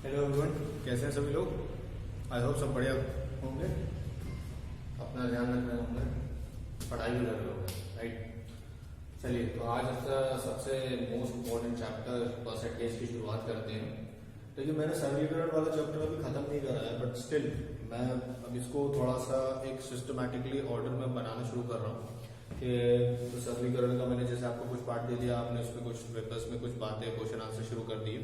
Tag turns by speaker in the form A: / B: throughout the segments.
A: Hello everyone, कैसे हैं सभी लोग। आई होप सब बढ़िया होंगे, अपना ध्यान रख रहे होंगे, पढ़ाई भी कर रहे होंगे, राइट। चलिए, तो आज का सबसे मोस्ट इम्पोर्टेंट चैप्टर परसेंटेज की शुरुआत करते हैं। लेकिन मैंने सरलीकरण वाला चैप्टर अभी खत्म नहीं करा है, बट स्टिल मैं अब इसको थोड़ा सा एक सिस्टमैटिकली ऑर्डर में बनाना शुरू कर रहा हूँ कि तो सरलीकरण का मैंने जैसे आपको कुछ पार्ट दे दिया, आपने उसमें कुछ पेपर्स में कुछ बातें क्वेश्चन आंसर शुरू कर दिए।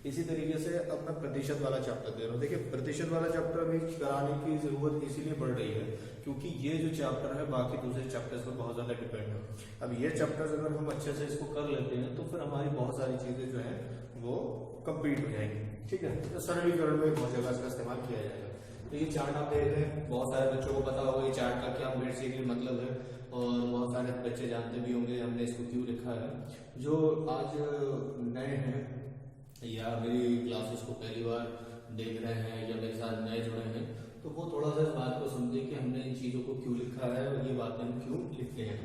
A: इसी तरीके से अब मैं प्रतिशत वाला चैप्टर दे रहा हूँ। देखिए, प्रतिशत वाला चैप्टर अभी कराने की जरूरत इसीलिए बढ़ रही है क्योंकि ये जो चैप्टर है बाकी दूसरे चैप्टर्स पर बहुत ज्यादा डिपेंड है। अब ये चैप्टर्स अगर हम अच्छे से इसको कर लेते हैं तो फिर हमारी बहुत सारी चीजें जो है वो कंप्लीट हो जाएंगी। ठीक है, तो सरलीकरण में बहुत जगह इसका इस्तेमाल किया जाएगा। तो ये चार्ट आप देख रहे हैं, बहुत सारे बच्चों को पता होगा ये चार्ट का क्या बेसिकली मतलब है, और बहुत सारे बच्चे जानते भी होंगे हमने इसको क्यों लिखा है। जो आज नए हैं या मेरी क्लासेस को पहली बार देख रहे हैं या मेरे साथ नए जुड़े हैं, तो वो थोड़ा सा इस बात को समझे कि हमने इन चीजों को क्यों लिखा है और ये बातें हम क्यों लिखते हैं।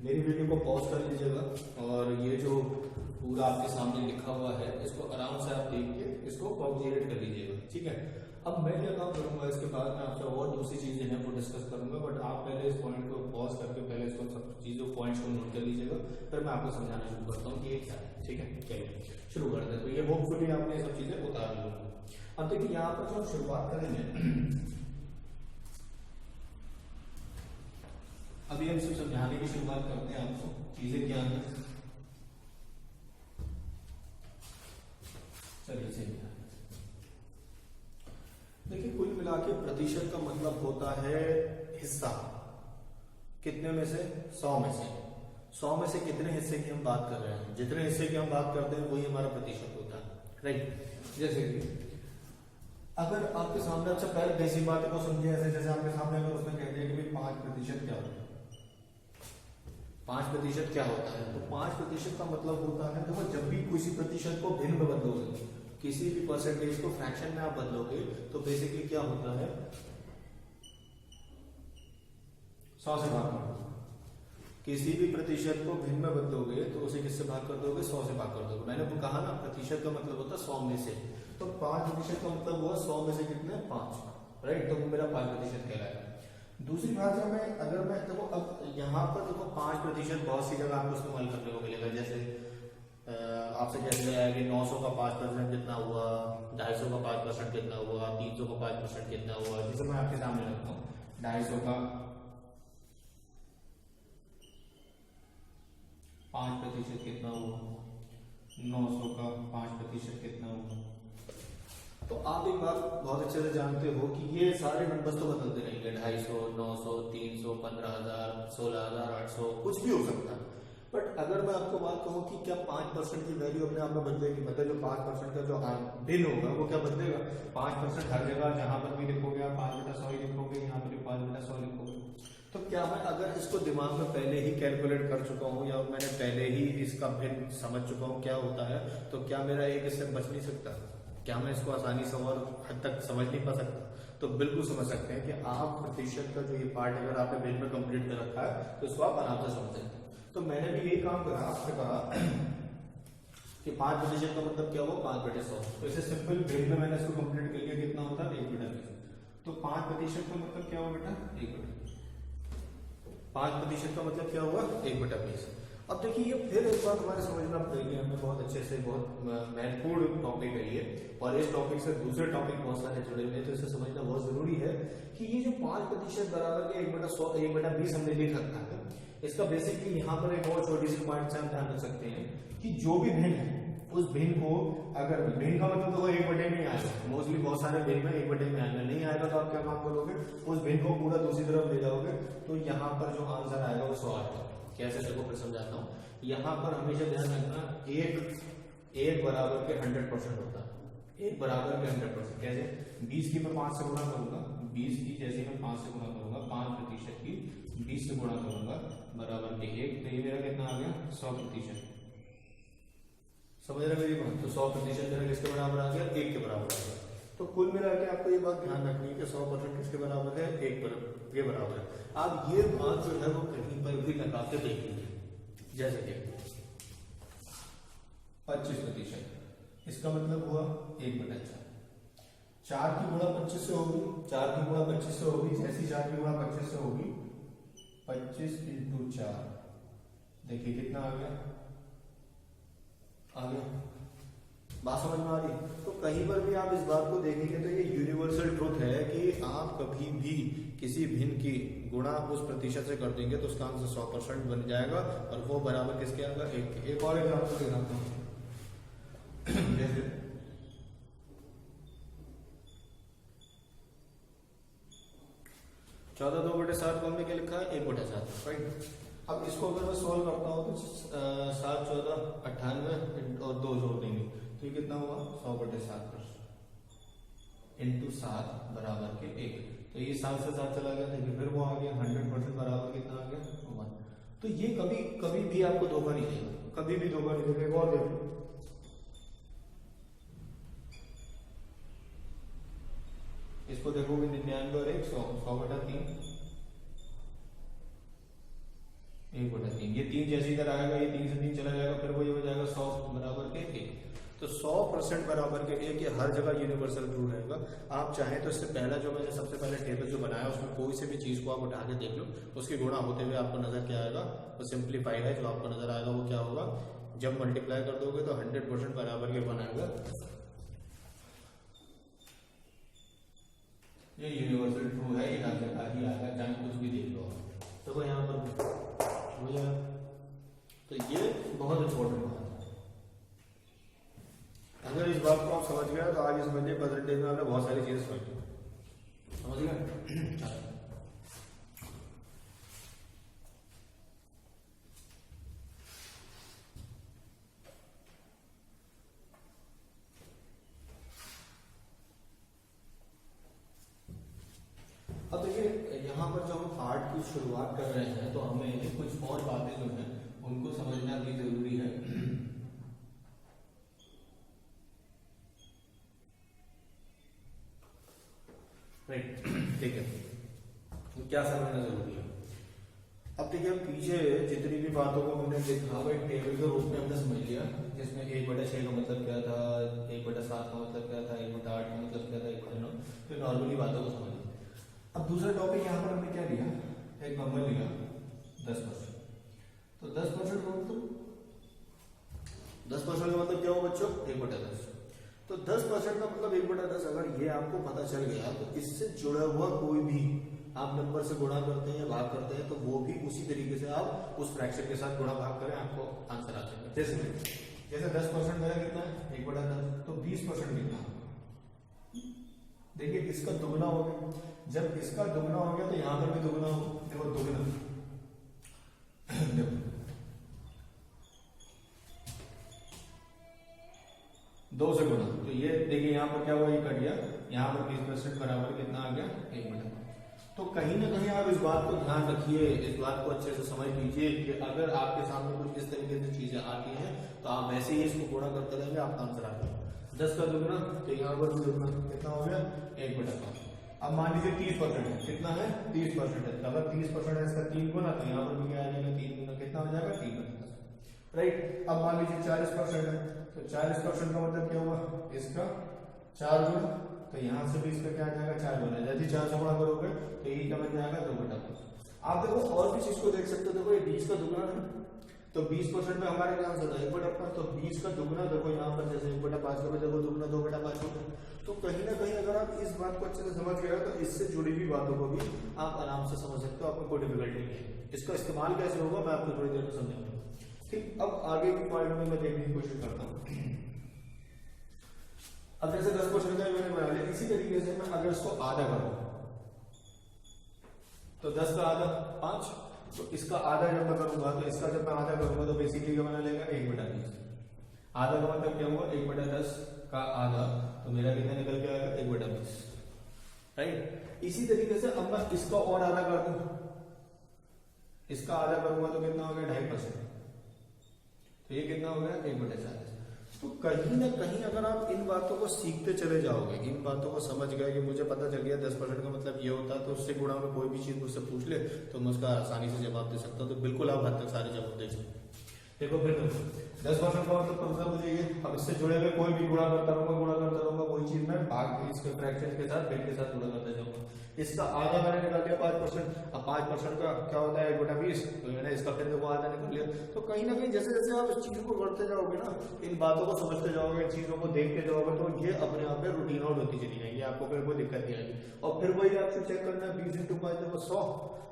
A: मेरी वीडियो को पॉज कर लीजिएगा और ये जो पूरा आपके सामने लिखा हुआ है इसको आराम से आप देख के इसको कॉपीराइट कर लीजिएगा। ठीक है, अब मैं क्या काम करूंगा, इसके बाद मैं आपसे और दूसरी चीजें हैं वो डिस्कस करूंगा, बट आप पहले इस पॉइंट को पॉज करके पहले इसको सब चीजों पॉइंट्स को नोट कर लीजिएगा, फिर मैं आपको समझाना शुरू करता हूँ कि ये क्या है। ठीक है, चलिए शुरू करते हैं। तो ये होपफुली आपने सब चीजें उतार ली होंगी। अब देखिए, यहाँ पर जो हम शुरुआत करेंगे, अभी हम सिर्फ समझाने की शुरुआत करते हैं आपको चीजें क्या है। चलिए सही है। देखिए, कुल मिला के प्रतिशत का मतलब होता है हिस्सा। कितने में से? 100 में से। 100 में से कितने हिस्से की हम बात कर रहे हैं? जितने हिस्से की हम बात करते हैं वही हमारा प्रतिशत होता है, राइट। जैसे कि अगर आपके सामने, अच्छा पहले बेसिक बातें को समझिए। ऐसे जैसे आपके सामने अगर उसने कह दिया कि 5% क्या होता है, 5% क्या होता है, तो 5% का मतलब होता है, देखो जब भी किसी प्रतिशत को भिन्न में बदलोगे, किसी भी परसेंटेज को फ्रैक्शन में आप बदलोगे तो बेसिकली क्या होता है, 100 से भाग कर दोगे। किसी भी प्रतिशत को भिन्न में बदलोगे तो उसे किससे भाग कर दोगे? 100 से भाग कर दोगे। मैंने तो कहा ना, प्रतिशत का मतलब होता है 100 में से, तो 5% का मतलब हुआ 100 में से कितने? 5, राइट। तो वो मेरा 5% कहलाएगा। दूसरी भाषा में अगर मैं देखो, अब यहाँ पर देखो 5% बहुत सी जगह आपको इस्तेमाल करने को मिलेगा। जैसे आपसे कहते हैं कि 900 का 5% कितना हुआ, 250 का 5% कितना हुआ, 300 का 5% कितना हुआ। जैसे मैं आपके सामने रखता हूँ, 250 का 5% कितना हुआ, 900 का 5% कितना हुआ। तो आप एक बात बहुत अच्छे से जानते हो कि ये सारे नंबर्स तो बदलते रहेंगे। 250, 900, 300, 15,000, 16,000, 800, कुछ भी हो सकता है। बट अगर मैं आपको बात कहूँ कि क्या 5% की वैल्यू अपने आप में बदलेगी, मतलब जो 5% का जो भिन्न होगा वो क्या बदलेगा? 5% हर जगह जहां पर भी लिखोगे आप 5/100 ही लिखोगे, यहाँ पर भी 5/100 लिखोगे। तो क्या मैं अगर इसको दिमाग में पहले ही कैलकुलेट कर चुका हूँ या मैंने पहले ही इसका भिन्न समझ चुका हूँ क्या होता है, तो क्या मेरा एक स्टेप बच नहीं सकता? क्या मैं इसको आसानी से और हद तक समझ नहीं पा सकता? तो बिल्कुल समझ सकते हैं कि आप प्रतिशत का जो ये पार्ट अगर आपने भिन्न में कंप्लीट कर रखा है तो इसको आप आराम से समझ सकते हैं। तो मैंने भी यही काम करा, आपसे कहा कि 5% का मतलब क्या हुआ? 5/100। तो इसे सिंपल भिन्न में मैंने इसको कंप्लीट कर लिया, कितना होता है? 1/20। तो 5% का मतलब क्या हुआ बेटा? 5% का मतलब क्या हुआ? 1/20। अब देखिए, ये फिर एक बात हमारे समझना पड़ेगी, हमें बहुत अच्छे से, बहुत महत्वपूर्ण टॉपिक है ये, और इस टॉपिक से दूसरे टॉपिक बहुत सारे जुड़े हुए हैं, तो इसे समझना बहुत जरूरी है कि ये जो 5% बराबर के 1/100, 1/20 हमने लिख रखा है, इसका बेसिकली यहाँ पर एक और छोटी सी पॉइंट से हम ध्यान रख सकते हैं कि जो भी भिन्न है उस भिन्न को, अगर भिन्न का मतलब तो 1/, नहीं आएगा, मोस्टली बहुत सारे भिन्न में 1/, में आएगा, नहीं आएगा तो आप क्या काम करोगे? उस भिन्न को पूरा दूसरी तरफ ले जाओगे, तो यहाँ पर जो आंसर आएगा वो 100 आएगा। कैसे? देखो फिर समझाता हूँ। यहाँ पर हमेशा ध्यान रखना, एक बराबर के 100% होता है। 1 बराबर के 100% कैसे? 20 की मैं 5 से गुणा करूंगा, 20 की जैसे मैं 5 से गुणा करूंगा, 5% की 20 से गुणा करूंगा बराबर के 1, तो ये मेरा कितना आ गया? 100%। समझ रहे मेरी बात? तो 100% मेरा किसके बराबर आ गया? 1 के बराबर आ गया। तो कुल मिला के आपको ये बात ध्यान रखनी है कि 100% किसके बराबर है? 1 के बराबर है। आप ये बात जो है वो कहीं पर भी लगा के देख लीजिए। जैसे कि 25%, इसका मतलब हुआ 1/4। 4 की गुणा 25 से होगी, 4 की गुणा 25 से होगी, जैसी 4 की गुणा 25 से होगी 25 इंटू 4, देखिए कितना आ गया, आ गया। बात समझ में आ रही? तो कहीं पर भी आप इस बात को देखेंगे तो ये यूनिवर्सल ट्रुथ है कि आप कभी भी किसी भिन्न की गुणा उस प्रतिशत से कर देंगे तो उसका आंसर 100% बन जाएगा और वो बराबर किसके आएगा? एक और एग्जाम्पल दिखाता हूँ। जैसे 14 2/7 को हमने क्या लिखा है? 1/7, राइट। अब इसको अगर मैं सोल्व करता हूँ तो 7 14 98 और 2 जोड़ देंगे तो ये कितना हुआ? 100/7 इंटू 7 बराबर के 1। तो ये 7 से 7 चला गया, देखिए फिर वो आ गया 100% बराबर कितना आ गया? 1। तो ये कभी कभी भी आपको धोखा नहीं देगा, कभी भी धोखा नहीं देगा। एक और देखो, इसको देखोगे 99 और 100, 100/3, 1/3। ये 3 जैसी तरह आएगा, ये 3 से 3 चला जाएगा, फिर वो ये हो जाएगा 100 बराबर के 1। तो 100% बराबर के 1 ये हर जगह यूनिवर्सल ट्रू रहेगा। आप चाहें तो इससे पहला जो मैंने सबसे पहले टेबल जो बनाया उसमें कोई से भी चीज को आप उठा के देख लो, उसकी गुणा होते हुए आपको नजर क्या आएगा? वो सिंप्लीफाइड है, जो आपको नजर आएगा वो क्या होगा? जब मल्टीप्लाई कर दोगे तो 100% बराबर के 1 आएगा। ये यूनिवर्सल ट्रू है, ये आगे ही आएगा, चाहे कुछ भी देख लो। तो यहाँ पर हो जाए तो ये बहुत इंपॉर्टेंट बात है। अगर इस बात को आप समझ गए तो आगे समझिए परसेंटेज में आपने बहुत सारी चीजें समझ गए। अब देखिए यहाँ पर जो हम पार्ट की शुरुआत कर रहे हैं तो हमें कुछ और बातें जो हैं उनको समझना भी जरूरी है। राइट, ठीक है, तो क्या समझना जरूरी है? अब देखिए हम पीछे जितनी भी बातों को हमने देखा वो एक टेबल के रूप में हमने समझ लिया, जिसमें 1/6 का मतलब क्या था, 1/7 का मतलब क्या था, 1/8 का मतलब क्या था, 1/9, फिर नॉर्मली बातों को समझ लिया। अब दूसरा टॉपिक यहाँ पर हमने क्या लिया? एक नंबर लिया 10%। तो 10% का मतलब 10% का मतलब क्या हो बच्चों? 1/10। तो 10% का मतलब 1/10 अगर ये आपको पता चल गया तो इससे जुड़ा हुआ कोई भी आप नंबर से गुणा करते हैं या भाग करते हैं तो वो भी उसी तरीके से आप उस फ्रैक्शन के साथ गुणा भाग करें, आपको आंसर आ जाएगा। जैसे 10% मेरा कितना है? 1/10। तो 20% कितना? देखिए इसका दुगना हो गया, जब इसका दुगना हो गया तो यहां पर भी दुगना हो। देखो दुगना देखो 2 से गुना, तो ये देखिए यहाँ पर क्या हुआ? ये कट गया, यहाँ पर 20% बराबर कितना आ गया? 1/10। तो कहीं ना कहीं आप इस बात को ध्यान रखिए, इस बात को अच्छे से समझ लीजिए कि अगर आपके सामने कुछ इस तरीके से चीजें आती हैं तो आप वैसे ही इसको गुणा करते रहेंगे, आपका आंसर आ जाएगा। 10 का दुगना तो यहाँ पर भी दुगना, कितना हो गया? 1/5। अब मान लीजिए 30% है, कितना है? 30% है। अगर 30% है इसका 3 गुना तो यहाँ पर भी क्या आ जाएगा? 3 गुना, कितना हो जाएगा? 3/10, राइट। अब मान लीजिए 40% है, तो 40% का मतलब क्या हुआ? इसका 4 गुना, तो यहाँ से भी इसका क्या आ जाएगा? 4 गुना। यदि 4 से गुणा करोगे तो ये क्या बन जाएगा? 2/5। आप देखो और भी चीज को देख सकते हो, देखो ये 20 का दुगना है तो 20% में हमारे क्या आंसर था? 1/5। तो 20 का दुगना देखो यहाँ पर जैसे 1/5 का देखो दुगना 2/5 होता है। तो कहीं ना कहीं अगर आप इस बात को अच्छे से समझ गए तो इससे जुड़ी हुई बातों को भी आप आराम से समझ सकते हो, आपको कोई डिफिकल्टी नहीं है। इसका इस्तेमाल कैसे होगा मैं आपको थोड़ी देर में समझाऊंगा। ठीक, अब आगे की पॉइंट में मैं देखने की कोशिश करता हूँ। अब जैसे 10% का मैंने बना लिया, इसी तरीके से मैं अगर इसको आधा करूँ तो 10 का आधा 5, तो इसका आधा जब मैं करूंगा तो इसका जब मैं आधा करूंगा तो बेसिकली क्या बना लेगा? 1/20। आधा का मतलब क्या हुआ? 1/10 का आधा, तो मेरा कितना निकल के आएगा? 1/20, राइट। इसी तरीके से अब मैं इसका और आधा कर दूं, इसका आधा करूंगा तो कितना हो गया? 2.5%, तो ये कितना हो गया? 1/40। तो कहीं ना कहीं अगर आप इन बातों को सीखते चले जाओगे, इन बातों को समझ गए कि मुझे पता चल गया 10% का मतलब ये होता है, तो उससे गुणा में कोई भी चीज मुझसे पूछ ले तो मैं उसका आसानी से जवाब दे सकता हूँ। तो बिल्कुल आप हद तक सारे जवाब दे सकते। देखो फिर 10% का मतलब मुझे ये, अब इससे जुड़े हुए कोई भी गुणा करता रहूंगा वही चीज मैं भाग इसके फ्रैक्शन के साथ भिन्न के साथ गुणा करता जाऊंगा। इसका आधा मैंने निकाल लिया 5%, अब 5% का क्या होता है 1/20, तो मैंने इसका फिर देखो आधा निकाल लिया। तो कहीं ना कहीं जैसे जैसे आप इस चीज को करते जाओगे ना, इन बातों को समझते जाओगे, इन चीजों को देखते जाओगे, तो ये अपने आप में रूटीन आउट होती चली जाएगी, आपको फिर कोई दिक्कत नहीं आएगी। और फिर वही आपको चेक करना है 20 × 5 देखो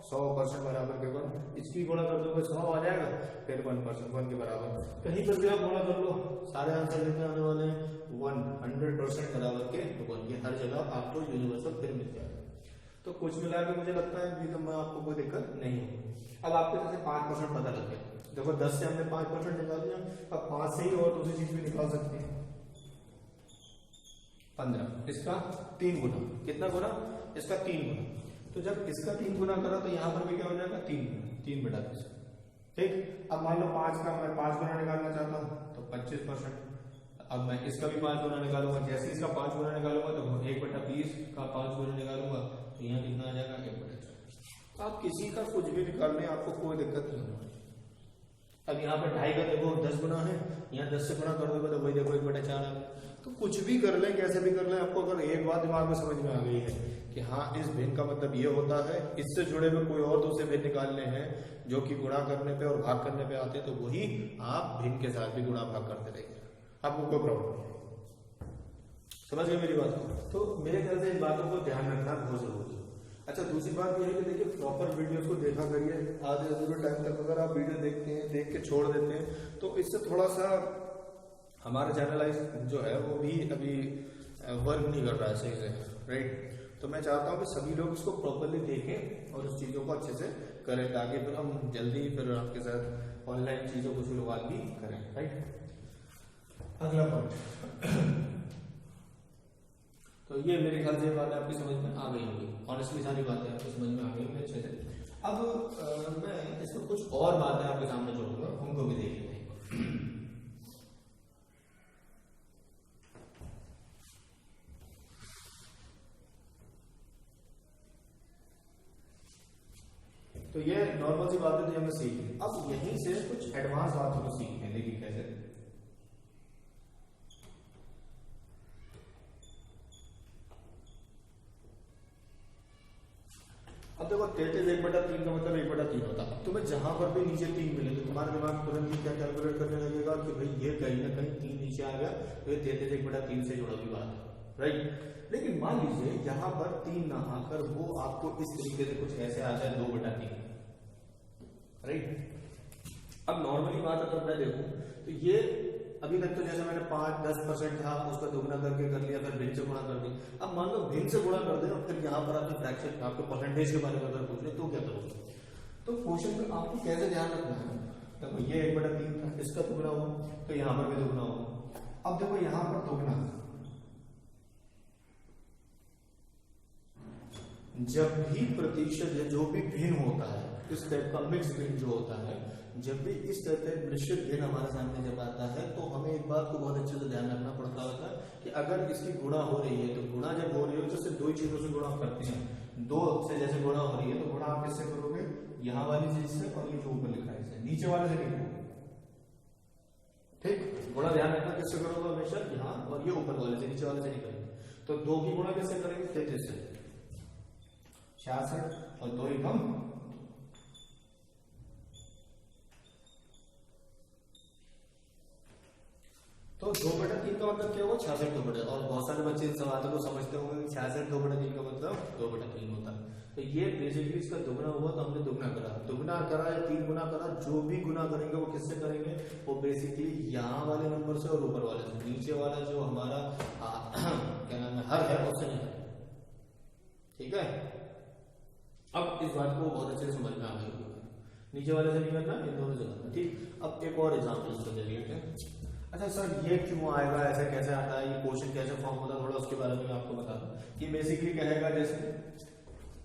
A: 100% बराबर के 1, इसकी गुणा कर दोगे 100 आ जाएगा, फिर 1% 1 के बराबर कहीं पर भी आप गुणा कर लो, सारे आंसर लेके आने वाले हैं 100% बराबर के 1, ये हर जगह आपको यूनिवर्सल फिर मिल जाएगा। तो कुछ मिला के मुझे लगता है कि मैं आपको कोई दिक्कत नहीं होगी। अब आपके जैसे 5% पता लग गया, देखो 10 से हमने 5% निकाल दिया, अब 5 से ही और दूसरी चीज भी निकाल सकते हैं 15, इसका 3 गुना, कितना गुना, इसका 3 गुना। तो जब इसका 3 गुना करा तो यहाँ पर भी क्या हो जाएगा 3/20, ठीक। अब मान लो 5 का मैं 5 गुना निकालना चाहता हूँ तो 25%, अब मैं इसका भी 5 गुना निकालूंगा, जैसे इसका 5 गुना निकालूंगा तो 1/20 का 5 गुना निकालूंगा तो यहाँ कितना आ जाएगा 1/40। आप किसी का कुछ भी निकाल लें, आपको कोई दिक्कत नहीं होगी। अब यहाँ पर 2.5 का देखो 10 गुना है, यहाँ 10 से गुना कर दोगे तो वही देखो 1/4 आ गया। तो कुछ भी कर लें, कैसे भी कर लें, आपको अगर एक बात दिमाग में समझ में आ गई है कि हाँ इस भिन्न का मतलब ये होता है, इससे जुड़े हुए कोई और दूसरे भिन्न निकालने हैं जो कि गुणा करने पे और भाग करने पे आते हैं, तो वही आप भिन्न के साथ भी गुणा भाग करते रहेंगे, आपको कोई प्रॉब्लम नहीं। समझ गए मेरी बात को? तो मेरे ख्याल से इन बातों को ध्यान रखना बहुत जरूरी है। अच्छा, दूसरी बात यह है कि देखिए प्रॉपर वीडियोस को देखा करिए, आधे अधूरे टाइम तक अगर आप वीडियो देखते हैं, देख के छोड़ देते हैं, तो इससे थोड़ा सा हमारा चैनलाइज जो है वो भी अभी वर्क नहीं कर रहा है सही से, राइट। तो मैं चाहता हूँ कि सभी लोग इसको प्रॉपरली देखें और उस चीज़ों को अच्छे से करें, ताकि फिर हम जल्दी फिर आपके साथ ऑनलाइन चीज़ों को शुरुआत भी करें, राइट। अगला पॉइंट, तो ये मेरे ख्याल से बात आपकी समझ में आ गई होगी, ऑनेस्टली सारी बातें आपको समझ में आ गई होंगी अच्छे से। अब मैं इसमें कुछ और बातें आपके सामने जोड़ूंगा, उनको भी देख लेते हैं। तो ये नॉर्मल सी बातें थी हमने सीख ली। अब यहीं से कुछ एडवांस बातों को सीखते हैं, देखिए कैसे। अब देखो 33/3 का मतलब 1/3 होता है। तुम्हें जहां पर भी नीचे 3 मिले तो तुम्हारे दिमाग तुरंत ही क्या कैलकुलेट करने लगेगा कि भाई ये कहीं ना कहीं 3 नीचे आ गया, तो ये 33/3 से जुड़ा हुई बात है, राइट। लेकिन मान लीजिए यहाँ पर 3 ना आकर वो आपको इस तरीके से कुछ ऐसे आ जाए 2/3, राइट। अब नॉर्मली बात अगर मैं देखूं तो ये अभी तक तो जैसे मैंने 5-10% था उसका दोगुना करके कर लिया, फिर भिन्न से गुणा कर दी। अब मान लो भिन्न से गुणा कर दे और फिर यहाँ पर आपके फ्रैक्शन आपको परसेंटेज के बारे में अगर पूछ ले तो क्या करोगे? तो क्वेश्चन में आपको कैसे ध्यान रखना है, देखो ये 1/3 था, इसका दोगुना हुआ तो यहाँ पर भी दोगुना होगा। अब देखो यहाँ पर दोगुना, जब भी प्रतिशत जो भी भिन्न होता है, इस टाइप का मिक्स भिन्न जो होता है, जब भी इस टाइप का मिश्रित भिन्न हमारे सामने जब आता है तो हमें एक बात को बहुत अच्छे से ध्यान रखना पड़ता होता है कि अगर इसकी गुणा हो रही है तो गुणा जब हो रही है तो सिर्फ 2 चीजों से गुणा करते हैं। 2 से जैसे गुणा हो रही है तो गुणा आप किससे करोगे? यहाँ वाली चीज से और ये जो ऊपर लिखा है इसे, नीचे वाले से नहीं करोगे, ठीक। गुणा ध्यान रखना किससे करोगे हमेशा, यहाँ और ये ऊपर वाले से, नीचे वाले से नहीं करेंगे। तो 2 की गुणा किससे करेंगे? 33 से, 66 और 2 ही कम। तो 2/3 का मतलब क्या हुआ? 66 2/3। और बहुत सारे बच्चे इन सवालों को समझते होंगे कि 66 2/3 का मतलब 2/3 होता है। तो ये बेसिकली इसका दुगना हुआ तो हमने दुगना करा या 3 गुना करा, जो भी गुना करेंगे वो किससे करेंगे? वो बेसिकली यहाँ वाले नंबर से और ऊपर वाले से, नीचे वाला जो हमारा क्या नाम है हर है उससे नहीं, ठीक है। अब इस बात को बहुत अच्छे से समझ में आ गई, नीचे वाले से नहीं करना, इन दोनों से करना, ठीक। अब एक और एग्जाम्पल इसको देखिए। अच्छा सर ये क्यों आएगा, ऐसा कैसे आता है, ये क्वेश्चन कैसे फॉर्म होता है, थोड़ा उसके बारे में आपको बता दूं। ये बेसिकली कहेगा जैसे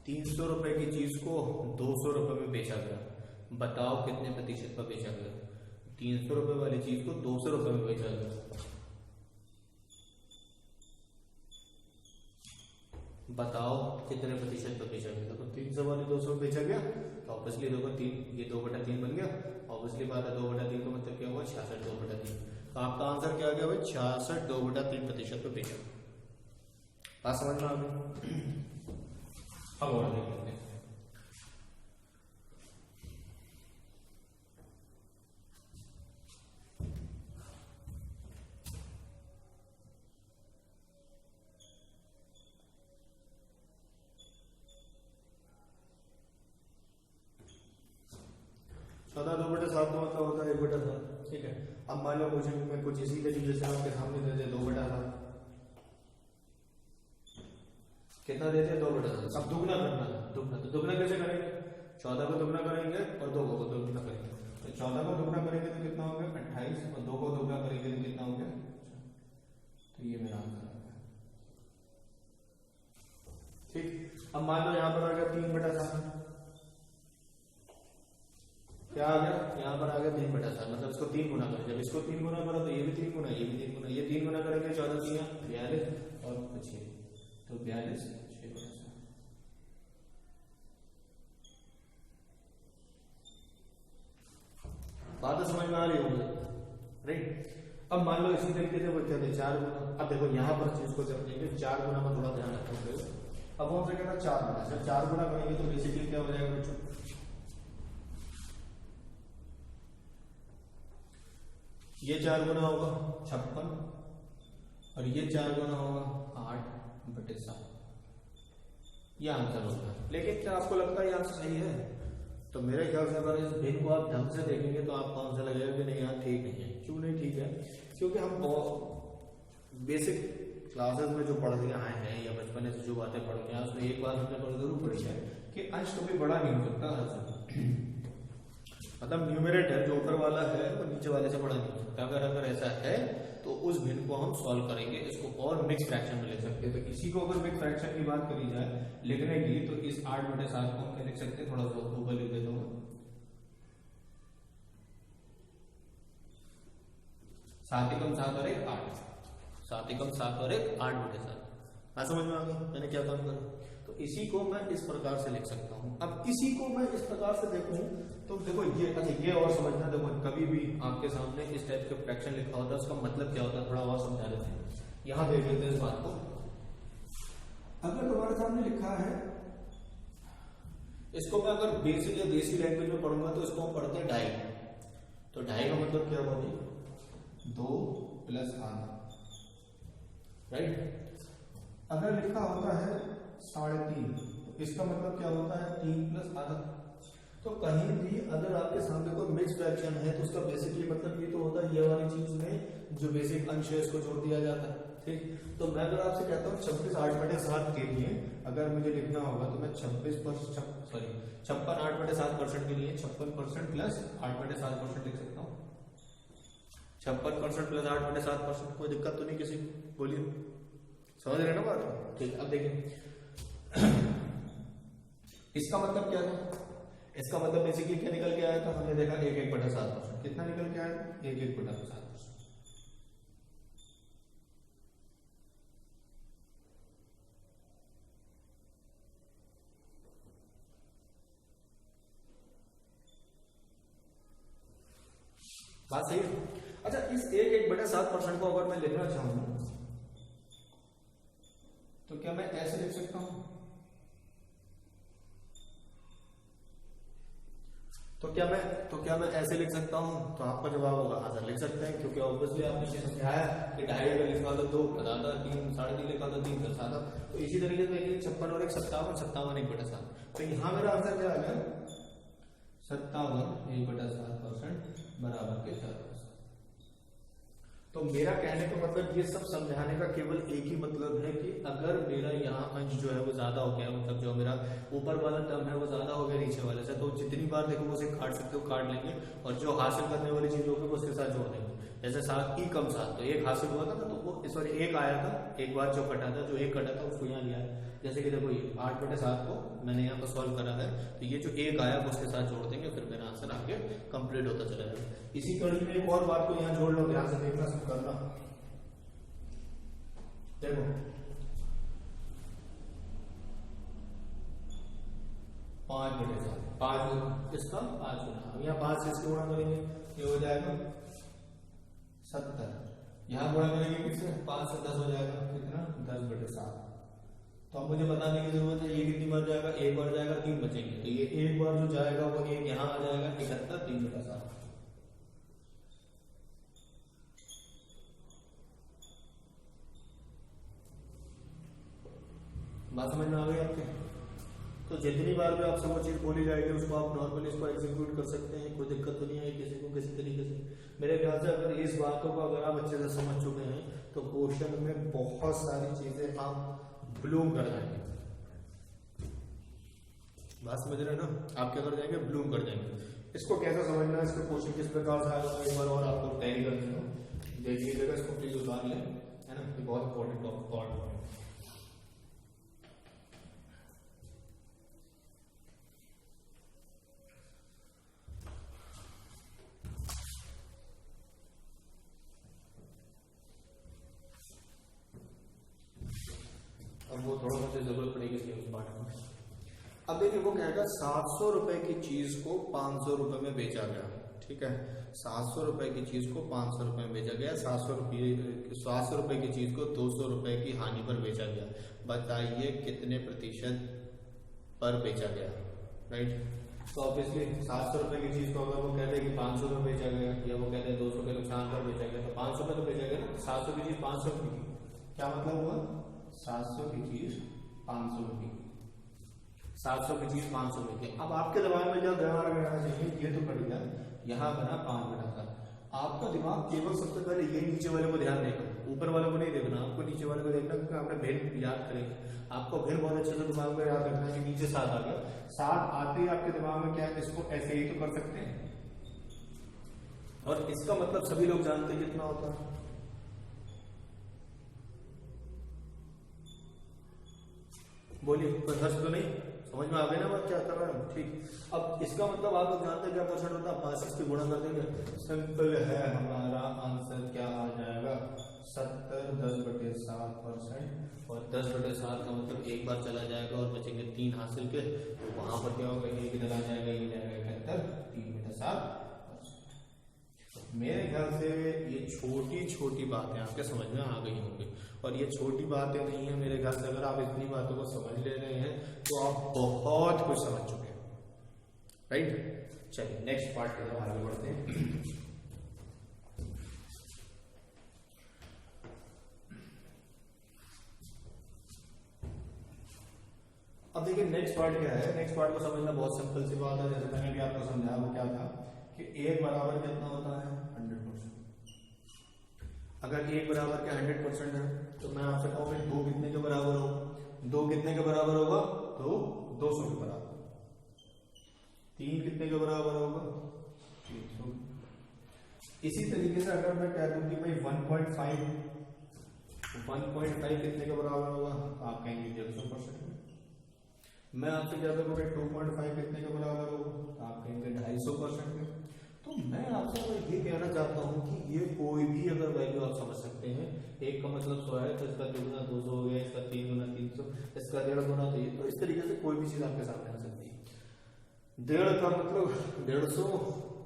A: 300 रुपए की चीज को 200 रुपए में बेचा गया, बताओ कितने प्रतिशत पर बेचा गया? 300 रुपए वाली चीज को 200 रुपए में बेचा गया, बताओ कितने प्रतिशत पर बेचा गया? तो 300 वाली 200 में बेचा गया तो ऑब्वियसली देखो 3, ये 2/3 बन गया। ऑब्वियसली बात है 2/3 का मतलब क्या हुआ? 66 2/3 तो आपका आंसर क्या आ गया भाई 66 2/3% पे पेश। बात समझ में आ गई। अब और देख लेते हैं। चौदह 2/7 का मतलब होता है 1/7। ठीक है, अब मान लो मुझे मैं कुछ इसी के जैसे आपके सामने दे दे 2/7, कितना देते हैं 2/7। अब दुगना करना है, दुगना तो दुगना कैसे करेंगे, 14 को दुगना करेंगे और 2 को दुगना करेंगे। तो 14 को दुगना करेंगे तो कितना हो गया 28 और 2 को दुगना करेंगे तो कितना हो गया। तो ये मेरा आंसर आ गया। ठीक, अब मान लो यहाँ पर आ गया 3/7, क्या आ गया यहाँ पर आ गया 3/7, मतलब इसको 3 गुना करें। जब इसको 3 गुना करो तो ये भी 3 गुना, ये भी 3 गुना, ये 3 गुना करेंगे 14 3 42 और 6, तो 42 6/7। बात समझ में आ रही होगी, राइट। अब मान लो इसी तरीके से बच्चे थे 4 गुना। अब देखो यहाँ पर चीज को जब देंगे 4 गुना में थोड़ा ध्यान रखोगे। अब कौन सा कहता 4 गुना, जब 4 गुना करेंगे तो बेसिकली क्या हो जाएगा बच्चों, ये 4 गुना होगा 56 और ये 4 गुना होगा 8/7। ये आंसर होगा। लेकिन क्या आपको लगता है ये आंसर सही है? तो मेरे ख्याल से अगर इस भिन्न को आप ढंग से देखेंगे तो आपको आंसर लगेगा कि नहीं यार ठीक नहीं है। क्यों नहीं ठीक है? क्योंकि हम बेसिक क्लासेस में जो पढ़ के आए हैं या बचपन से जो बातें पढ़ के आए उसमें एक बात हमने जरूर पढ़ी है कि अंश कभी बड़ा नहीं हो सकता हर समय। मतलब न्यूमरेटर जो ऊपर वाला है वो नीचे वाले से बड़ा नहीं हो सकता। अगर ऐसा है तो उस भिन्न को हम सॉल्व करेंगे, इसको और मिक्स फ्रैक्शन में लिख सकते हैं। तो इसी को अगर मिक्स फ्रैक्शन की बात करी जाए लिखने की तो इस 8/7 को हम क्या लिख सकते हैं, थोड़ा सा ऊपर लिख देता हूँ 7 एकम 7 और 1 8, 7 एकम 7 और 1 8/7। समझ में आ गया मैंने क्या काम करा। तो इसी को मैं इस प्रकार से लिख सकता हूं। अब इसी को मैं इस प्रकार से देखूं तो देखो ये अच्छा ये और समझना, देखो कभी भी आपके सामने इस टाइप के फ्रैक्शन लिखा होता है उसका मतलब क्या होता है थोड़ा और समझा देते हैं। यहां देख लेते हैं इस बात को। अगर तुम्हारे सामने लिखा है, इसको मैं अगर बेसिक या देसी लैंग्वेज में पढ़ूंगा तो इसको हम पढ़ते हैं ढाई। तो ढाई का मतलब क्या होगा, 2 + आधा, राइट। अगर लिखा होता है 3.5 इसका मतलब क्या होता है 3 + आधा। तो कहीं भी अगर आपके सामने कोई मिक्स फ्रैक्शन है तो उसका बेसिकली मतलब ये तो होता है ये वाली चीज में जो बेसिक अंश है इसको जोड़ दिया जाता है। ठीक, तो मैं अगर आपसे कहता हूँ 26 8/7 के लिए अगर मुझे लिखना होगा तो मैं 56 8/7% के लिए 56% + 8/7% लिख सकता हूँ। 56% + 8/7%, कोई दिक्कत तो नहीं किसी को, बोलिए समझ रहे ना बात। ठीक, अब देखिए इसका मतलब क्या था, इसका मतलब बेसिकली क्या निकल के आया था, हमने देखा 1/7%। कितना निकल के आया 1/7%। बात सही है। अच्छा इस 1/7% को अगर मैं लिखना चाहूं तो क्या मैं ऐसे लिख सकता हूं? तो क्या मैं ऐसे लिख सकता हूं? तो आपका जवाब होगा हाँ सर लिख सकते हैं, क्योंकि ऑब्वियसली आपने ये समझाया कि ढाई अगर लिखा तो 2 बताता, 3 3.5 लिखा तो 3 दर्शाता। तो इसी तरीके से 56 और 1 57 57 1/7। तो यहां मेरा आंसर क्या आ गया 57 1/7% बराबर के 4%। तो मेरा कहने का मतलब ये सब समझाने का केवल एक ही मतलब है कि अगर मेरा यहाँ अंश जो है वो ज्यादा हो गया, मतलब जो मेरा ऊपर वाला टर्म है वो ज्यादा हो गया नीचे वाले से, तो जितनी बार देखो उसे काट सकते हो काट लेंगे और जो हासिल करने वाली चीज होगी वो उसके साथ जोड़ देंगे। जैसे 7 ई कम 7 तो 1 हासिल हुआ था ना, तो वो इस बार 1 आया था, एक बार जो कटा था जो 1 कटा था उसको यहाँ लिया है। जैसे कि देखो ये 8/7 को मैंने यहाँ पर सॉल्व करा है, तो ये जो 1 आया वो उसके साथ जोड़ देंगे, फिर मेरा आंसर आगे कंप्लीट होता चला जाएगा। इसी कड़ी में एक और बात को यहाँ जोड़ लो, ध्यान से देखना सब करना। देखो 5/7 5 इसका 5 गुना, अब यहाँ 5 से इसको गुणा करेंगे ये हो जाएगा 70, यहाँ गुणा करेंगे किससे, 5 से 10 हो जाएगा कितना, 10/7। तो अब मुझे बताने की जरूरत है ये कितनी बार जाएगा, एक बार जाएगा, 3 बचेंगे, तो ये एक बार जो जाएगा वो एक यहाँ आ जाएगा, 71 3/7। बात समझ में आ गई आपके? तो जितनी बार भी आपसे वो चीज बोली जाएगी उसको आप नॉर्मली इसको एग्जीक्यूट कर सकते हैं, कोई दिक्कत तो नहीं है किसी को किसी तरीके से। मेरे ख्याल से अगर इस बातों को अगर आप अच्छे से समझ चुके हैं तो क्वेश्चन में बहुत सारी चीजें आप ब्लूम कर जाएंगे। बात समझ रहे हैं ना, आप क्या कर जाएंगे, ब्लूम कर जाएंगे। इसको कैसे समझना है, इसका क्वेश्चन किस प्रकार से आएगा, एक बार और आपको टैली कर देता हूँ, देख लीजिएगा, इसको प्लीज उतार लें, है ना, ये बहुत इंपॉर्टेंट पार्ट है। अब वो थोड़ा मुझे जरूरत पड़ेगी इसकी उस पार्ट में। अब देखिए वो कहेगा 700 रुपए की चीज को 500 रुपए में बेचा गया, ठीक है, 700 रुपए की चीज को 500 रुपए में बेचा गया, 700 रुपए की चीज को 200 रुपए की हानि पर बेचा गया, बताइए कितने प्रतिशत पर बेचा गया, राइट। तो ऑब्वियसली 700 रुपए की चीज को अगर वो कहते हैं कि 500 में बेचा गया या वो कहते हैं 200 के नुकसान पर बेचा गया, तो 500 में तो बेचा गया ना, 700 की चीज 500 की, क्या मतलब हुआ, 700 की चीज 500 की, 700 की चीज 500 में की। अब आपके दिमाग में जो दिमाग रहना चाहिए, ये तो बढ़ गया, यहाँ बना 5/7। आपका दिमाग केवल सबसे पहले ये नीचे वाले को ध्यान देगा, ऊपर वाले को नहीं देखना, आपको नीचे वाले को देखना, क्योंकि आपने भिन्न याद करेंगे, आपको भिन्न बहुत अच्छे से दिमाग में याद रखना है कि नीचे 7 आ गया, 7 आते ही आपके दिमाग में क्या है, इसको ऐसे ही तो कर सकते हैं, और इसका मतलब सभी लोग जानते हैं कितना होता है, बोलिए, कोई हर्ष तो नहीं, समझ में आ गई ना बात क्या कर रहा है, ठीक। अब इसका मतलब आप लोग जानते हैं क्या परसेंट होता है, 5 से गुणा कर देंगे, सिंपल है, हमारा आंसर क्या आ जाएगा, 70 10/7%, और 10/7 का मतलब एक बार चला जाएगा और बचेंगे 3 हासिल के, तो वहां पर क्या होगा, ये कितना आ जाएगा, ये जाएगा 71 3/7। मेरे ख्याल से ये छोटी छोटी बातें आपके समझ में आ गई होंगी, और ये छोटी बातें नहीं है मेरे ख्याल से, अगर आप इतनी बातों को समझ ले रहे हैं तो आप बहुत कुछ समझ चुके हैं, राइट। चलिए नेक्स्ट पार्ट की तरफ आगे बढ़ते हैं। अब देखिए नेक्स्ट पार्ट क्या है, नेक्स्ट पार्ट को समझना बहुत सिंपल सी बात है, जैसे मैंने भी आपको समझाया वो क्या था कि 1 बराबर कितना होता है, 100%। अगर 1 बराबर क्या 100% है, तो मैं आपसे कहूँ कि 2 कितने के बराबर होगा, 2 कितने के बराबर होगा, तो 200 के बराबर, 3 कितने के बराबर होगा, 300। इसी तरीके से अगर मैं कह दूं कि भाई 1.5 कितने के बराबर होगा, आप कहेंगे 150%। मैं आपसे क्या करूँ, 2.5 कितने के बराबर होगा, आप कहेंगे 250%। तो मैं आपसे ये कहना चाहता हूँ कि ये कोई भी अगर वैल्यू आप समझ सकते हैं, 1 का मतलब 100 है तो इसका 2 गुना 200 हो गया, इसका 3 गुना 300, इसका 1.5 गुना, तो इस तरीके से कोई भी चीज आपके सामने आ सकती है। 1.5 का मतलब 150,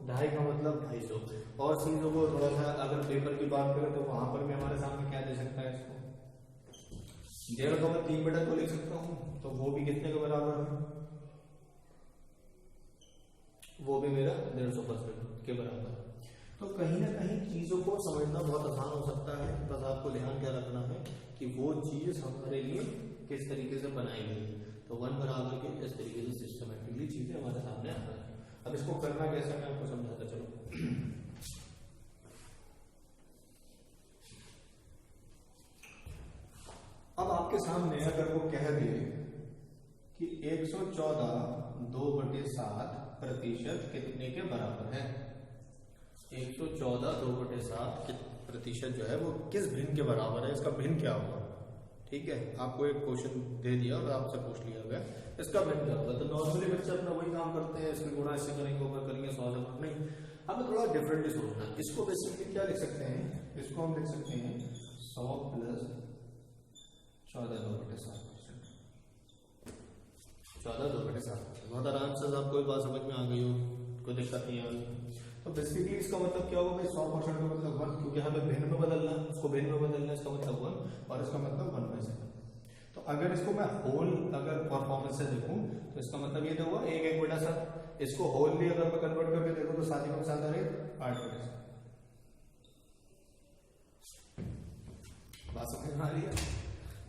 A: 2.5 का मतलब 250, और चीजों को थोड़ा सा अगर पेपर की बात करें तो वहां पर भी हमारे सामने क्या दे सकता है, इसको 1.5 का मैं 3/2 लिख सकता हूँ, तो वो भी कितने के बराबर है, वो भी मेरा 150% के बराबर है। तो कहीं ना कहीं चीजों को समझना बहुत आसान हो सकता है, बस आपको ध्यान क्या रखना है कि वो चीज हमारे लिए किस तरीके से बनाई गई है। तो 1 बराबर के इस तरीके से सिस्टमेटिकली चीजें हमारे सामने आ रही है। अब इसको करना कैसे, मैं आपको समझाता चलो। अब आपके सामने अगर वो कह दे कि 114 2/7% कितने के बराबर है, 114 2/7% जो है वो किस भिन्न के बराबर है, इसका भिन्न क्या होगा, ठीक है। आपको एक क्वेश्चन दे दिया और आपसे पूछ लिया गया इसका भिन्न क्या होगा, तो नॉर्मली बच्चे अपना वही काम करते हैं, इसके गुणा इससे करेंगे, ऊपर करेंगे, 100 से नहीं, हमें थोड़ा डिफरेंटली सोचना। इसको बेसिकली क्या लिख सकते हैं, इसको हम लिख सकते हैं 100 + 14 2/7%, 14 2/7। बहुत आराम से आपको बात समझ में आ गई हो, कोई दिक्कत नहीं आ गई। तो बेसिकली इसका मतलब क्या होगा, 100% का मतलब 1, क्योंकि यहाँ पे भिन्न में बदलना है, उसको भिन्न में बदलना है, इसका मतलब 1 और इसका मतलब 1/7। तो अगर इसको मैं होल अगर परफॉर्मेंस से देखूं तो इसका मतलब ये तो हुआ 1/7। इसको होल भी अगर मैं कन्वर्ट करके देखूं तो साथ ही में साथ आ रही 8/7। बात समझ में आ रही है?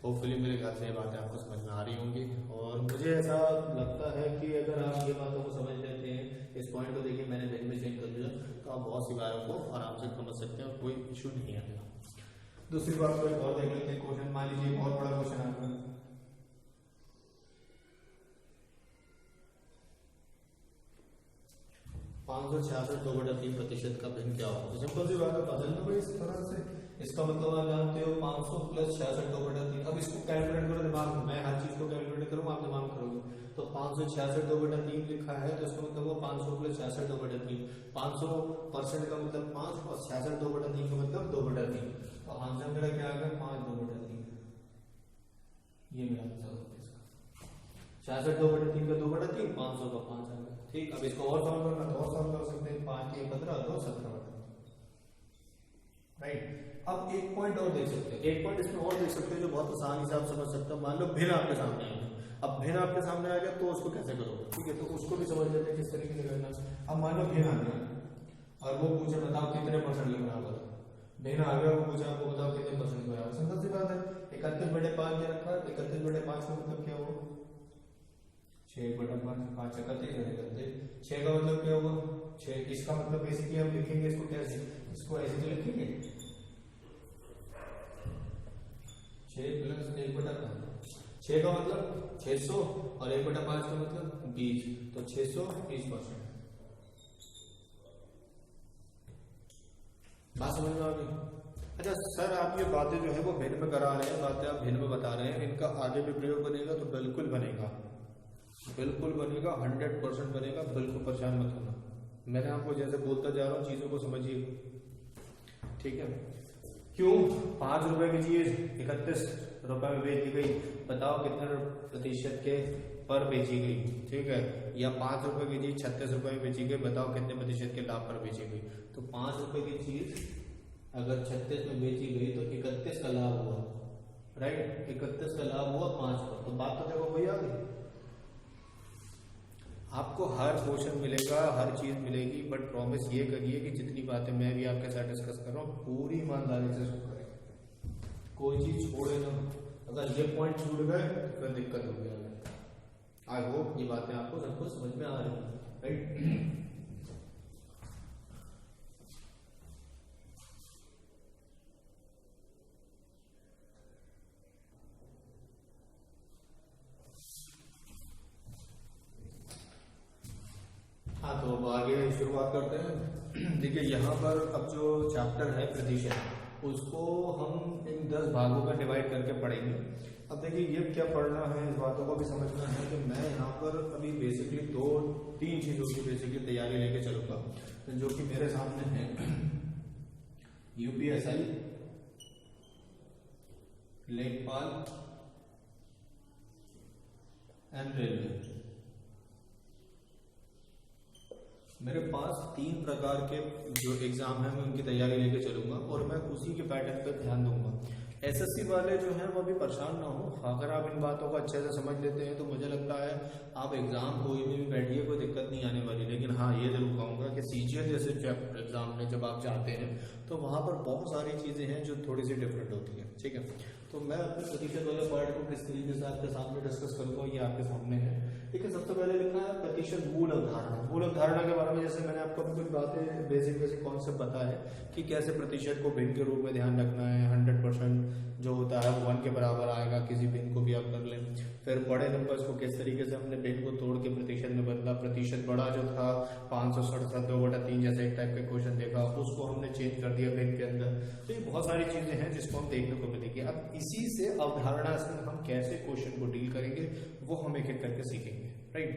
A: होपफुली मेरे ख्याल से ये बातें आपको समझ में आ रही होंगी। और मुझे ऐसा लगता है कि अगर आप ये बातों को समझ लेते हैं, इस पॉइंट को देखिए मैंने भिन्न में चेंज कर दिया, तो आप बहुत सी बातों को आराम से समझ सकते हैं और कोई इशू नहीं आएगा। दूसरी बात को एक और देख लेते हैं क्वेश्चन। मान लीजिए बहुत बड़ा क्वेश्चन आपका 566 2/3% का भिन्न क्या होगा? तो सिंपल सी बात है, बदलना पड़ेगा इस तरह से। इसका मतलब आप जानते हो 500 + 66 2/3। अब इसको कैलकुलेट करो दिमाग में, मैं हर चीज को कैलकुलेट करूंगा, आप दिमाग में करोगे। तो 566 2/3 लिखा है तो इसका मतलब वो 500 + 66 2/3। 500% का मतलब 5 और 66 2/3 का मतलब 2/3। तो आंसर मेरा क्या आ गया? 5 2/3। ये मेरा आंसर होगा इसका। 66 2/3 का 2/3, 500 का 5 आ गया। ठीक, अब इसको और सॉल्व करना तो और सॉल्व कर सकते हैं। 5 के 15 2 17 राइट। अब एक पॉइंट और देख सकते हैं, एक पॉइंट इसमें और देख सकते हैं जो बहुत आसानी से आप समझ सकते हो। मान लो भिन्न आपके सामने आ गया। अब भिन्न आपके सामने आ गया तो उसको कैसे करोगे? ठीक है, तो उसको भी समझ लेते हैं किस तरीके से करना है। अब मान लो भिन्न आ गया और वो पूछे बताओ कितने परसेंट के बराबर है। भिन्न आ गया, वो पूछा आपको बताओ कितने परसेंट के बराबर। सिंपल सी बात है, 31/5 दे रखा है। 31/5 का मतलब क्या हुआ? 6/5, 5 31 6 का मतलब क्या हुआ? 6। इसका मतलब बेसिकली हम लिखेंगे इसको कैसे? इसको ऐसे तो लिखेंगे 6 + 1/5। 6 का मतलब 600 और 1/5 का मतलब 20, तो 620%। बात समझ में आ गई? अच्छा सर, आप ये बातें जो है वो भिन्न में करा रहे हैं, बातें आप भिन्न में बता रहे हैं, इनका आगे भी प्रयोग बनेगा? तो बिल्कुल बनेगा, बिल्कुल बनेगा, 100% बनेगा, बिल्कुल परेशान मत होना। मैंने आपको जैसे बोलता जा रहा हूँ चीजों को समझिए, ठीक है? क्यों 5 रुपए की चीज 31 रुपए में बेची गई, बताओ कितने प्रतिशत के पर बेची गई? ठीक है, या 5 रुपए की चीज 36 रुपए में बेची गई, बताओ कितने प्रतिशत के लाभ पर बेची गई? तो 5 रुपए की चीज अगर 36 में बेची गई तो 31 का लाभ हुआ, राइट? 31 का लाभ हुआ 5 पर। तो बात तो देखो भैया, आपको हर क्वेश्चन मिलेगा, हर चीज मिलेगी, बट प्रॉमिस ये करिए कि जितनी बातें मैं भी आपके साथ डिस्कस कर रहा हूँ पूरी ईमानदारी से इसको करें, कोई चीज छोड़े ना। अगर ये पॉइंट छूट गए तो फिर दिक्कत हो गया। आई होप ये बातें आपको सबको समझ में आ रही है, राइट? हाँ, तो अब आगे शुरुआत करते हैं। देखिए यहाँ पर अब जो चैप्टर है प्रतिशत, उसको हम इन 10 भागों में डिवाइड करके पढ़ेंगे। अब देखिए ये क्या पढ़ना है, इस बातों को भी समझना है कि मैं यहाँ पर अभी बेसिकली 2-3 चीज़ों की बेसिकली तैयारी लेके चलूँगा, जो कि मेरे सामने है। UPSI, लेखपाल एंड रेलवे। मेरे पास 3 प्रकार के जो एग्जाम है मैं उनकी तैयारी लेके चलूंगा और मैं उसी के पैटर्न पर ध्यान दूंगा। SSC वाले जो हैं वो भी परेशान ना हो, अगर आप इन बातों को अच्छे से समझ लेते हैं तो मुझे लगता है आप एग्जाम कोई भी बैठिए, कोई दिक्कत नहीं आने वाली। लेकिन हाँ, ये जरूर कहूँगा कि CGL जैसे एग्जाम में जब आप जाते हैं तो वहाँ पर बहुत सारी चीज़ें हैं जो थोड़ी सी डिफरेंट होती है, ठीक है? तो मैं अपने प्रतिशत वाले पार्ट को किस तरीके से आपके सामने डिस्कस करूँगा, ये आपके सामने है। ठीक है, सबसे पहले लिखा है प्रतिशत मूल अवधारणा। मूल अवधारणा के बारे में जैसे मैंने आपको कुछ बातें बेसिक कॉन्सेप्ट बताया कि कैसे प्रतिशत को भिन्न के रूप में ध्यान रखना है। 100% जो होता है वो 1 के बराबर आएगा, किसी भिन्न को भी आप कर लें। फिर बड़े नंबर्स को किस तरीके से हमने भिन्न को तोड़ के प्रतिशत में बदला। प्रतिशत बड़ा जो था 567 2/3 जैसे एक टाइप का क्वेश्चन देखा, उसको हमने चेंज कर दिया भिन्न के अंदर। तो ये बहुत सारी चीजें हैं जिसको हम देखने को मिलेगी। अब इसी से अवधारणा से हम कैसे क्वेश्चन को डील करेंगे वो हम एक एक करके सीखेंगे, राइट?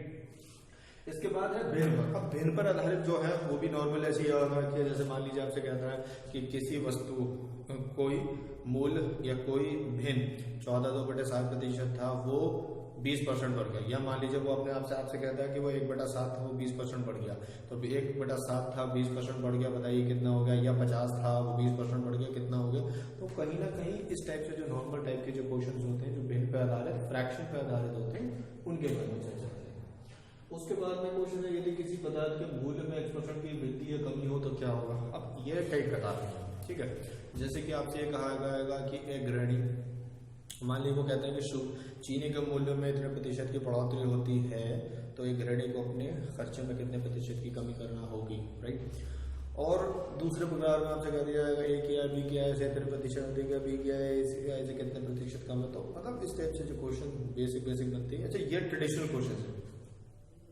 A: इसके बाद है भिन्न पर। अब भिन्न पर आधारित जो है वो भी नॉर्मल ऐसे ही होगा कि जैसे मान लीजिए आपसे कहता है कि किसी वस्तु कोई मूल्य या कोई भिन्न 14 2/7% था, वो 20% बढ़ गया, या मान लीजिए वो अपने आप से आपसे कहता है कि वो 1/7 था, वो 20% बढ़ गया, तो 1/7 था 20% बढ़ गया, बताइए कितना हो गया, या 50 था वो 20% बढ़ गया, कितना हो गया। तो कहीं ना कहीं इस टाइप से जो नॉर्मल टाइप के जो क्वेश्चन होते हैं, जो भिन्न पे आधारित, फ्रैक्शन पे आधारित होते हैं, उनके बारे में चर्चा करेंगे। उसके बाद में क्वेश्चन है, यदि किसी पदार्थ के मूल्य में x% की वृद्धि या कमी हो तो क्या होगा। अब ये कई प्रकार के हैं, ठीक है। जैसे कि आपसे ये कहा जाएगा कि एक गृहिणी, मान लीजिए वो कहते हैं कि चीनी के मूल्य में इतने प्रतिशत की बढ़ोतरी होती है, तो एक गृहिणी को अपने खर्चे में कितने प्रतिशत की कमी करना होगी, राइट। और दूसरे प्रकार में आपसे कह दिया जाएगा ए किया, बी किया, ऐसे इतने प्रतिशत दिया, बी किया ऐसे कितने प्रतिशत कम है। तो मतलब इस टाइप से जो क्वेश्चन बेसिक बनती है। अच्छा, ये ट्रेडिशनल क्वेश्चन है,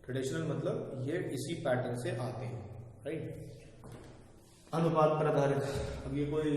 A: ट्रेडिशनल मतलब ये इसी पैटर्न से आते हैं, राइट। अनुपात पर आधारित, अब ये कोई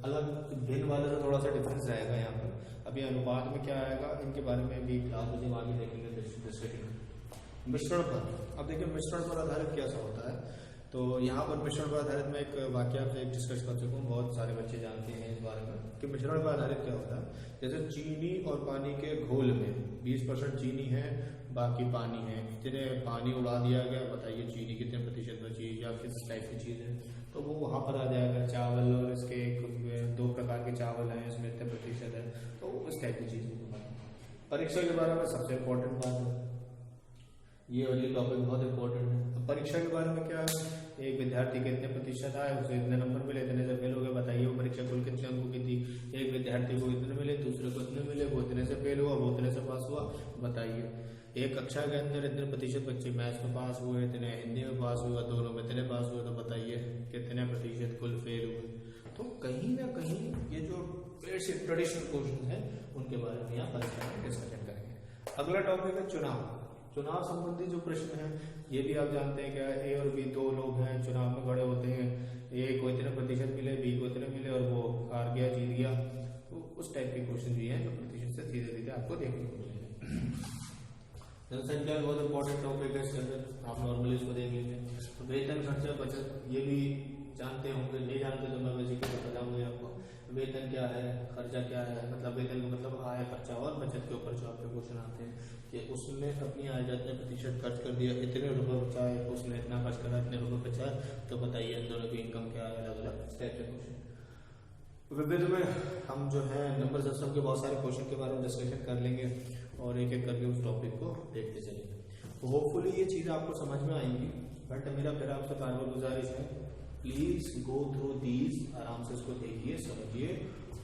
A: अलग भिन्न वाले से थोड़ा सा डिफरेंस रहेगा यहाँ पर। अभी अनुपात में क्या आएगा, इनके बारे में भी क्लास में जब आगे देखेंगे डिस्कशन। मिश्रण पर, अब देखिए मिश्रण पर आधारित कैसा होता है। तो यहाँ पर मिश्रण पर आधारित में एक वाक्य आपसे डिस्कस कर चुका हूँ, बहुत सारे बच्चे जानते हैं इस बारे में कि मिश्रण पर आधारित क्या होता है। जैसे चीनी और पानी के घोल में 20% चीनी है, बाकी पानी है, इतने पानी उड़ा दिया गया, बताइए चीनी कितने प्रतिशत बची या किस टाइप की चीज़ है। तो वो वहाँ पर आ जाएगा, चावल और इसके 2 प्रकार के चावल हैं, इसमें इतने प्रतिशत है, तो इस टाइप की चीज़। परीक्षा के बारे में सबसे इम्पोर्टेंट बात है, ये वाली टॉपिक बहुत इंपॉर्टेंट है। अब परीक्षा के बारे में क्या है, एक विद्यार्थी के इतने प्रतिशत आए, उसे इतने नंबर मिले, इतने से फेल हो गए, बताइए वो परीक्षा कुल कितने अंकों की थी। एक विद्यार्थी को इतने मिले, दूसरे को इतने मिले, वो इतने से फेल हुआ, वो इतने से पास हुआ, बताइए। एक कक्षा के अंदर इतने प्रतिशत बच्चे मैथ्स में पास हुए, इतने हिंदी में पास हुआ, दोनों में इतने पास हुए, तो बताइए कितने प्रतिशत कुल फेल हुए। तो कहीं ना कहीं ये जो बेसिक ट्रेडिशनल क्वेश्चन है उनके बारे में यहाँ परीक्षा में डिस्कशन करेंगे। अगला टॉपिक है चुनाव। चुनाव संबंधी जो प्रश्न है, ये भी आप जानते हैं क्या, ए और बी 2 लोग हैं, चुनाव में खड़े होते हैं, ए को इतने प्रतिशत मिले, बी को इतने मिले, और वो हार गया, जीत गया। तो उस टाइप के क्वेश्चन भी हैं जो प्रतिशत से सीधे सीधे आपको देखने को मिलेंगे। जनसंख्या बहुत इंपॉर्टेंट टॉपिक है, इसके अंदर आप नॉर्मली इसको देख लीजिए। तो वेतन, खर्चा, बचत, ये भी जानते होंगे, नहीं जानते तो मैं बेसिकली बताऊंगा आपको। वेतन क्या है, खर्चा क्या है, मतलब वेतन का मतलब आय, खर्चा, और बचत के ऊपर जो आपके क्वेश्चन आते हैं कि उसने अपनी आय का इतने प्रतिशत खर्च कर दिया, इतने रुपए बचाए, उसने इतना खर्च करा, इतने रुपए बचाए, तो बताइए इन दोनों की इनकम क्या है, अलग अलग टाइप के क्वेश्चन। विविध में हम जो है नंबर सिस्टम के बहुत सारे क्वेश्चन के बारे में डिस्कशन कर लेंगे और एक एक करके उस टॉपिक को देखते चलेंगे। तो होपफुली ये चीज़ आपको समझ में आएंगी, बट मेरा फिर आपसे बार बार गुजारिश है, प्लीज गो थ्रू दीज, आराम से इसको देखिए, समझिए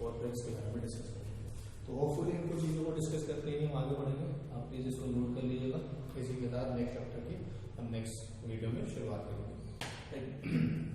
A: और फिर इसके बारे में डिस्कस करेंगे। तो होपफुली इनको चीज़ों को डिस्कस करके ही हम आगे बढ़ेंगे। आप प्लीज इसको नोट कर लीजिएगा। इसी के साथ नेक्स्ट चैप्टर की हम नेक्स्ट वीडियो में शुरुआत करेंगे।